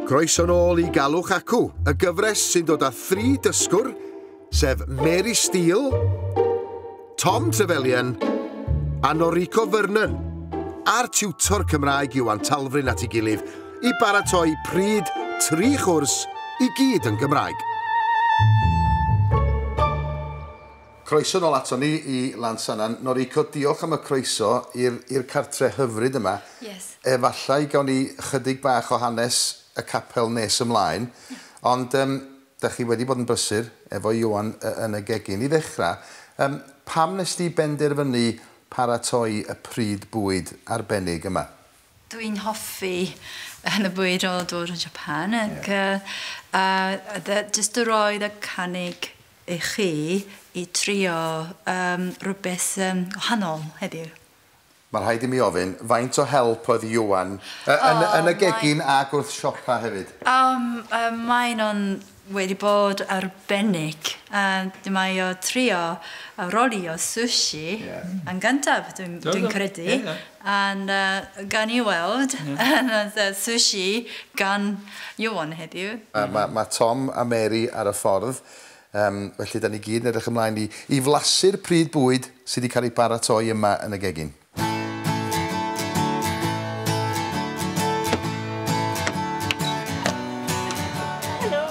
Croeso nôl I Galwch Acw, y gyfres sy'n dod â 3 dysgwr, sef Mary Steele, Tom Trevelyan a Noriko Vernon, a'r tiwtor Cymraeg Ioan Talfryn at ei gilydd I baratoi pryd 3 chwrs I gyd yn Gymraeg. Croeso nôl ato ni I Lansanan. Noriko, diolch am y croeso i'r cartre hyfryd yma. Yes. Efallai gawn ni chydig bach o hanes y capel nes ymlaen. Ond da chi wedi bod yn brysur efo Ioan yn y gegin. I ddechrau, pam nes ti benderfynu paratoi y pryd bwyd arbennig yma? Dwi'n hoffi yn y bwyd o dod o Japan. Jyst y roedd y cynnig I chi I trio rhywbeth wahanol heddiw. Mae'n rhaid I mi ofyn, faint o help oedd Ioan yn y gegin ac wrth siopa hefyd? Mae'n wedi bod arbennig. Mae o trio roli o sushi yn gyntaf, dwi'n credu. And gan I weld sushi gan Ioan heddiw. Mae Tom a Mary ar y ffordd. Felly, da ni gyd yn edrych ymlaen I flasu'r pryd bwyd sydd wedi cael ei baratoi yma yn y gegin.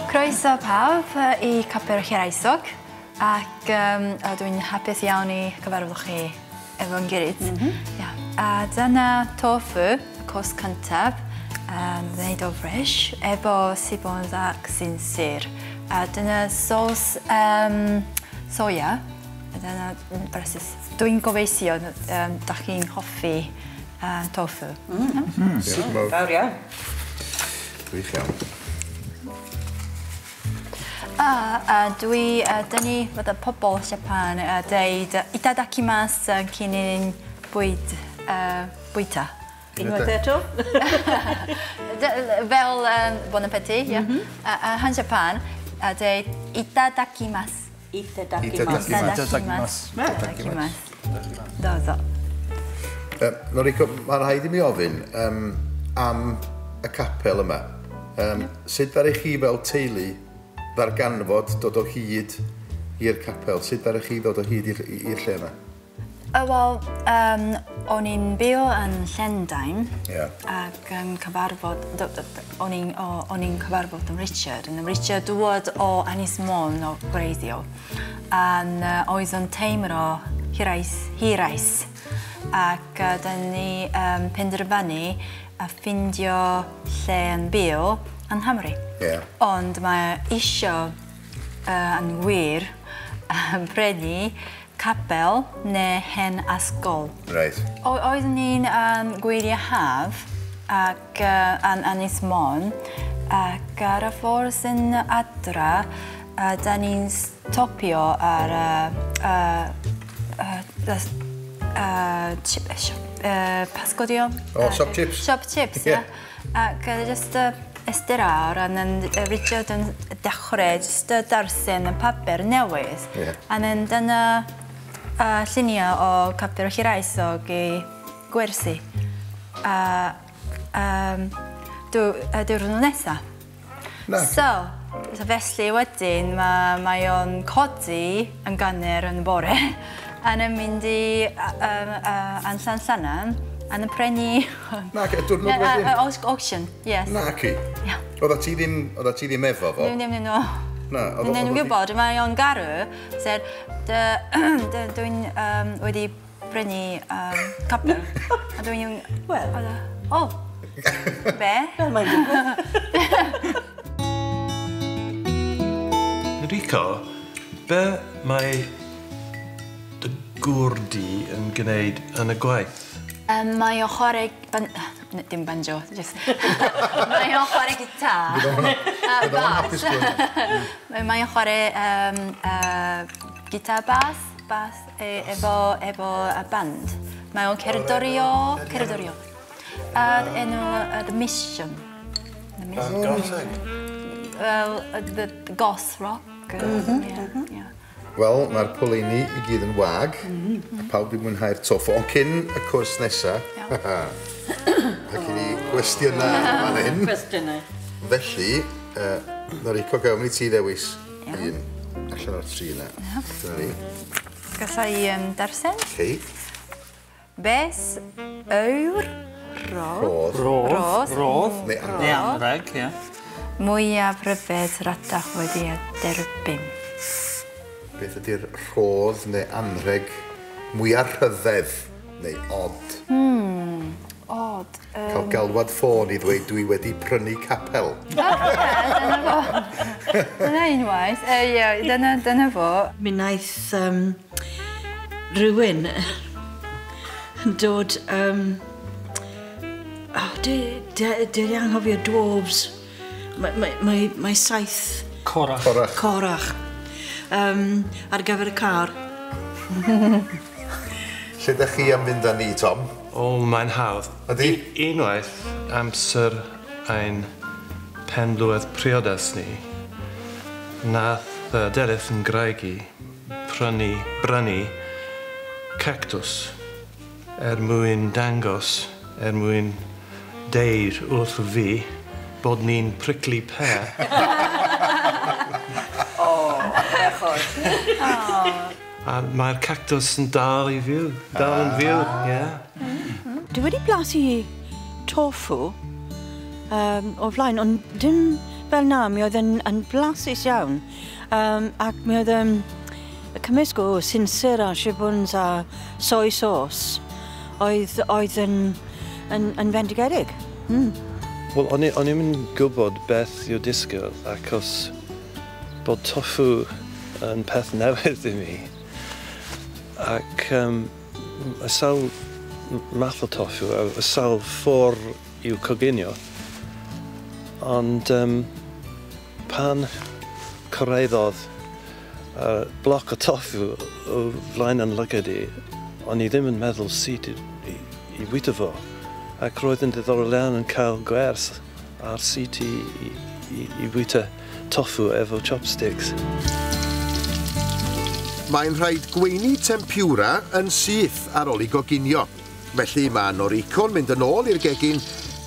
Croeso pawb I capel Hiraethog ac dwi'n hapus iawn I cyfarfod chi efo'n gilydd. A dyna tofu, y cwrs cyntaf, wneud o fresh, efo sibons ac sinsir. A dyna sos soia. Dwi'n gobeithio da chi'n hoffi tofu. Fawr iawn. Gwych iawn. Dyn ni fod y pobl Japan dweud itadakimasu cyn i'n bwyta. Unwaith eto? Fel bon appetit, yn Japan, dweud itadakimasu. Itadakimasu. Dozo. Noriko, mae'n rhaid I mi ofyn am y capel yma. Sut ddaru chi fel teulu ddarganfod dod o hyd i'r capel? Sut ddaru chi ddod o hyd i'r lle yma? Wel, o'n i'n byw yn Llundain ac yn cyfarfod, o'n i'n cyfarfod yn Richard. Richard dŵad o Ynys Môn o greiddio. Oedd yn teimlo hiraeth. Ac dyn ni penderfynu a ffindio lle yn byw yn Nghymru. Ond mae eisiau yn wir brynu capel neu hen asgol. Oeddwn ni'n gwirio haf ac yn Ynys Môn ac ar y ffordd sy'n adra da ni'n stopio ar pasgodio. Shop chips. Shop chips, ie. Ac just ystyrawr a Richard yn dechrau just darllen y papur newydd. A dyna lluniau o capel Hiraethog I gwersi. Diwrnod nesaf. So, felly wedyn mae o'n codi yn ganner yn bore. A'n mynd I Llansanan. A'n prynu... Nac, y diwrnod wedyn? Auction, yes. Nac I? Oedda ti ddim efo fo? No. Dwi'n gwybod, mae o'n garw, sef dwi'n wedi prynu capel. A dwi'n... Wel... O! Be? Wel, mae'n gwybod. Noriko, be mae dy gŵr di yn gwneud yn y gwaith? Mae o'n chwarae... Dim banjo, just... Mae o'n chwarae gitar. Bas. Mae o'n chwarae gitar bas efo band. Mae o'n cerdorio. Enw The Mission. The goth rock. Wel, mae'r pwleini I gyd yn wag. Pawb wedi mwynhau'r toffo. Ond cyn y cwrs nesaf, mae gen I gwestiynau fan hyn. Cwestiynau. Felly, Noriko, gawn ni ti ddewis un allan o'r tri yna. Dyna ni. Gallai darllen. Okay. Bes, yw'r rodd. Rodd. Neu anreg, ie. Mwyaf ryfedd rydach wedi derbyn. beth ydy'r rhodd neu anreg mwyaf rhyfedd neu od? Od. Cael galwad ffôn i ddweud dwi wedi prynu capel. Dyna fo. Dyna unwaith. Dyna fo. Mi wnaeth rhywun yn dod... Dwi'n anghofio dwarves. Mae saith... Corach. Ar gyfer y car. Lle ydych chi am fynd â ni, Tom? O, mae'n hawdd. Ydi? Unwaith amser ein penblwydd priodas ni, nath Delyth yn Graegu brynu cactus mwyn dangos, mwyn deud wrth fi bod ni'n prickly pear. A mae'r cactus yn dal i fyw, dal yn fyw, ie. Dwi wedi blasu tofu o flaen, ond dim fel na, mi oedd yn blasus iawn. Ac mi oedd y cymysg o sinsir a shibuns a soy sauce oedd yn fendigedig. Wel, o'n i'm yn gwybod beth i'w disgwyl, achos bod tofu yn peth newydd i mi. Ac y sawl math o tofu, y sawl ffordd i'w coginio. Ond pan cyrraeddodd bloc o tofu o flaen yn lygad i, o'n i ddim yn meddwl sut i wyta fo. Ac roedd yn diddorol iawn yn cael gwers ar sut i wyta tofu efo chopsticks. Mae'n rhaid gweini tempura yn syth ar ôl i goginio. Felly mae Noriko'n mynd yn ôl i'r gegin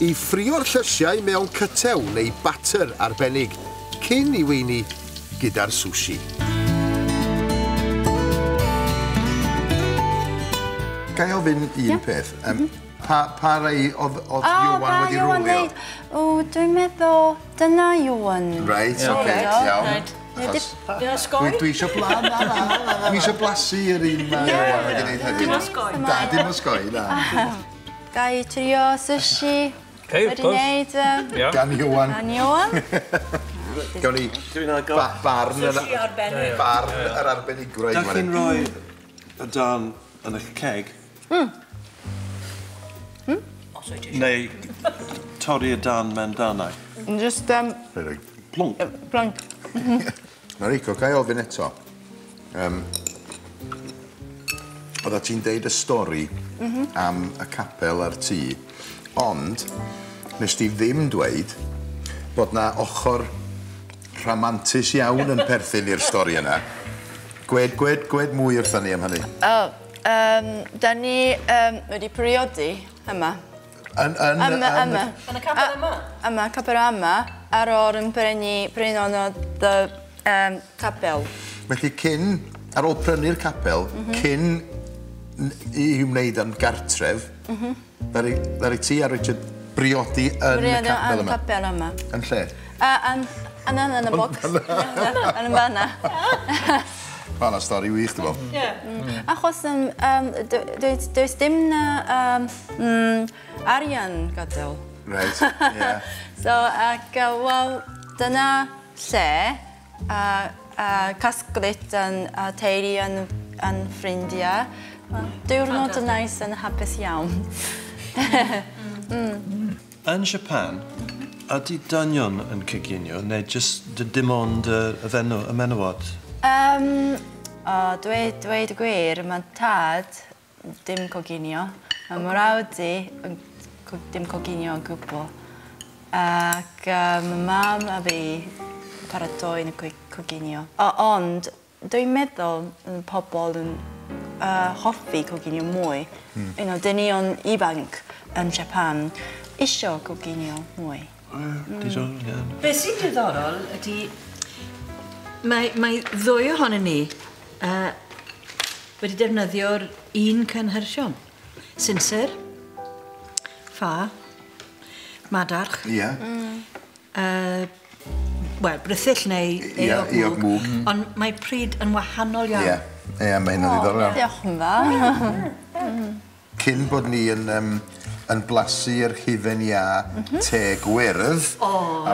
i ffrio'r llysiau mewn cytew neu batter arbennig cyn i weini gyda'r sushi. Gai ofyn un peth? Pa rei oedd Ioan wedi rwlio? Dwi'n meddwl dyna Ioan. Reit, oce, iawn. Dwi eisiau Dwi eisiau blasu yr un mae Ioan wedi gwneud heddiw. Dim osgoi. Da, dim osgoi, na. Gai trio sushi wedi wneud Gan Ioan. Gawn ni barn yr arbenigrwydd. Da chi'n rhoi y dan yn y ceg? Neu torri y dan mewn danau? Just Plonk. plonk. Noriko, gai ofyn eto. Oedda ti'n deud y stori am y capel a'r tŷ, ond nes ti ddim dweud bod na ochr rhamantus iawn yn perthyn i'r stori yna. Gwed mwy wrthyn ni am hynny. Da ni wedi priodi yma. Yn y capel yma? Yma, capel yma, ar ôl yn prynu y capel. Felly ar ôl prynu'r capel, cyn i wneud yn gartref, ddari ti a Richard briodi yn y capel yma. Capel yma. Yn lle? Yn y bocs. Yn y fanna. Wel, na stori wych, dy bo. Achos does dim arian gadael. Reit, ie. So, ac, wel, dyna lle, casglit yn teulu yn ffrindiau. Diwrnod yn neis yn hapus iawn. Yn Japan, ydy dynion yn coginio, neu jyst dim ond y menywod? Dweud y gwir, mae tad dim coginio. Mae mrawd i dim coginio o gwbl. Ac mae mam a fi paratoi yn y coginio. Ond dwi'n meddwl y pobl yn hoffi coginio mwy. Dynion ifanc yn Japan isio coginio mwy. Diddorol iawn. Be sy'n diddorol ydy, mae ddwy ohonyn ni wedi defnyddio'r un cynhyrsion. Sinsir, ffa, madarch. Ie. Wel, brythyll neu eog mwg. Ond mae pryd yn wahanol iawn. Ie, mae hynny'n ddiddorol iawn. Diolch yn fawr. Cyn bod ni yn blasu'r hufen ia te gwyrdd. O,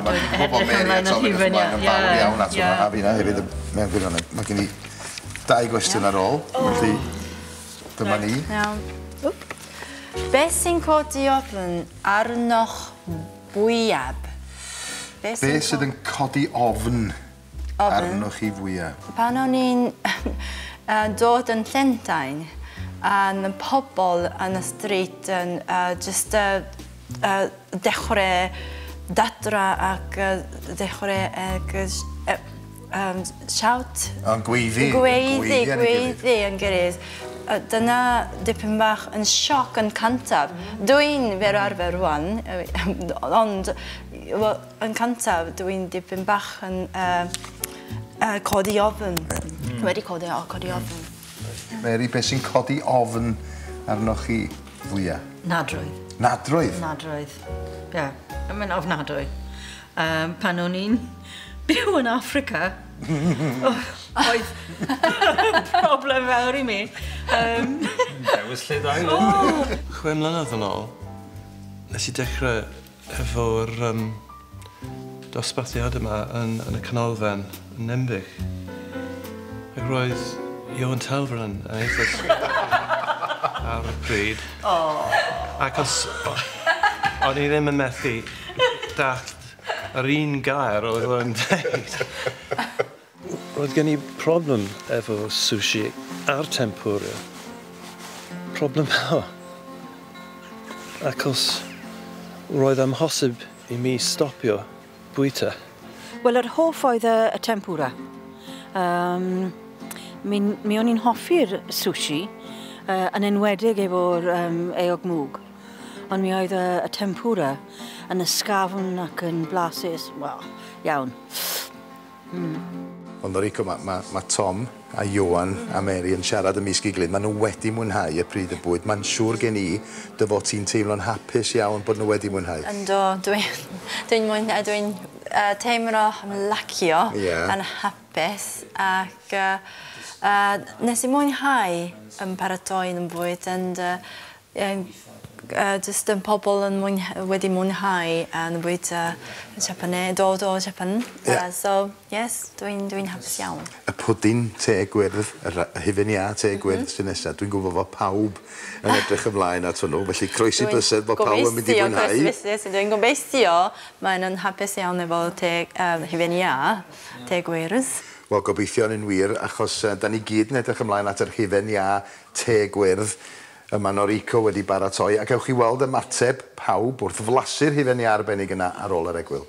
dwi'n edrych ymlaen ar hufen ia. Iawn at hwnna. A fi na hefyd mewn gwirionedd. Mae gen i 2 gwestiwn ar ôl. Felly, dyma ni. Be sy'n codi ofn arnoch bwyab? Be sydd yn codi ofn arnoch chi fwyaf? Pan o'n i'n dod yn Llundain, a'n pobl yn y stryd yn just dechrau dadra ac dechrau siawt. Gweiddi yn gyrraedd. Dyna dipyn bach yn sioc yn cantaf. Dwi'n fer arfer rwan, ond yn cantaf dwi'n dipyn bach yn codi ofn. Wedi codi ofn. Mary, beth sy'n codi ofn arnoch chi fwyaf? Nadrwydd. Nadrwydd? Nadrwydd. Ie, mae'n ofnadwy. Pan o'n i'n byw yn Africa, oedd problem fawr i mi. Dewis lle da i fynd. 6 mlynedd yn ôl, nes i dechrau efo'r dosbarthiad yma yn y canolfen yn Nembych. Ac roedd Ioan Talfryn yn eithaf ar y pryd. Ac os o'n i ddim yn methu dallt yr un gair oedd o'n dweud. Roedd gen i problem efo sushi a'r tempura. Problem mawr. Ac os roedd amhosib i mi stopio bwyta. Wel, yr hoff oedd y tempura. Mi o'n i'n hoffi'r sushi, yn enwedig efo'r eog mwg. Ond mi oedd y tempura yn ysgafn ac yn blasus. Wel, iawn. Ond Noriko, mae Tom a Ioan a Mary yn siarad ymysg I gilydd. Maen nhw wedi mwynhau y pryd y bwyd. Mae'n siŵr gen I dy fod ti'n teimlo'n hapus iawn bod nhw wedi mwynhau. Ynddo, dwi'n teimlo ymlacio yn hapus ac nes I mwynhau yn paratoi yn bwyd just yn pobl wedi mwynhau yn bwyd dod o Japan. So, yes, dwi'n hapus iawn. Y pwdin te gwyrdd, y hufen ia te gwyrdd sy'n nesaf, dwi'n gwybod fod pawb yn edrych ymlaen at hwnnw, felly croesi bysedd bod pawb yn mynd I mwynhau. Dwi'n gobeithio mae'n hapus iawn efo hufen ia te gwyrdd. Wel, gobeithio'n un wir, achos da ni gyd yn edrych ymlaen at yr hufen ia te gwyrdd. Yma Noriko wedi baratoi, ac ewch chi weld ymateb pawb wrth flasu'r hufen ia arbennig yna ar ôl yr egwyl.